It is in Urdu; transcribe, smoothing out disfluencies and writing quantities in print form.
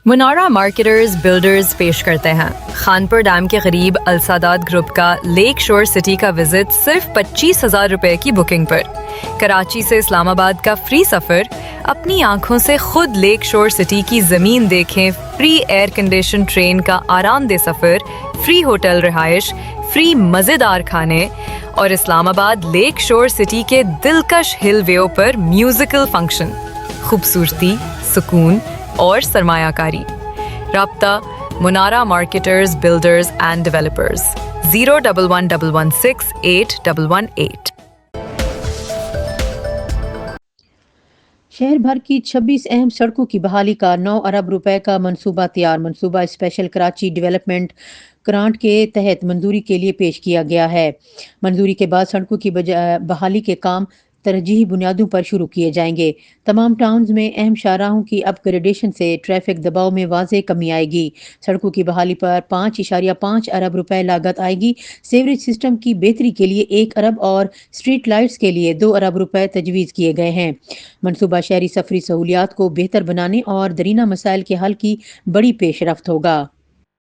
منارہ مارکیٹرز بلڈرز پیش کرتے ہیں خانپور ڈیم کے قریب السادات گروپ کا لیک شور سٹی کا وزٹ صرف 25,000 روپے کی بکنگ پر۔ کراچی سے اسلام آباد کا فری سفر، اپنی آنکھوں سے خود لیک شور سٹی کی زمین دیکھیں، فری ایئر کنڈیشن ٹرین کا آرام دہ سفر، فری ہوٹل رہائش، فری مزیدار کھانے اور اسلام آباد لیک شور سٹی کے دلکش ہل ویو پر میوزیکل فنکشن، خوبصورتی، سکون اور سرمایہ کاری۔ رابطہ منارہ مارکیٹرز بلڈرز اینڈ ڈیولپرز 011168118۔ شہر بھر کی 26 اہم سڑکوں کی بحالی کا 9 ارب روپے کا منصوبہ تیار۔ منصوبہ اسپیشل کراچی ڈیولپمنٹ گرانٹ کے تحت منظوری کے لیے پیش کیا گیا ہے۔ منظوری کے بعد سڑکوں کی بحالی کے کام ترجیحی بنیادوں پر شروع کیے جائیں گے۔ تمام ٹاؤنز میں اہم شاہراہوں کی اپ گریڈیشن سے ٹریفک دباؤ میں واضح کمی آئے گی۔ سڑکوں کی بحالی پر 5.5 ارب روپے لاگت آئے گی۔ سیوریج سسٹم کی بہتری کے لیے 1 ارب اور اسٹریٹ لائٹس کے لیے 2 ارب روپے تجویز کیے گئے ہیں۔ منصوبہ شہری سفری سہولیات کو بہتر بنانے اور درینہ مسائل کے حل کی بڑی پیش رفت ہوگا۔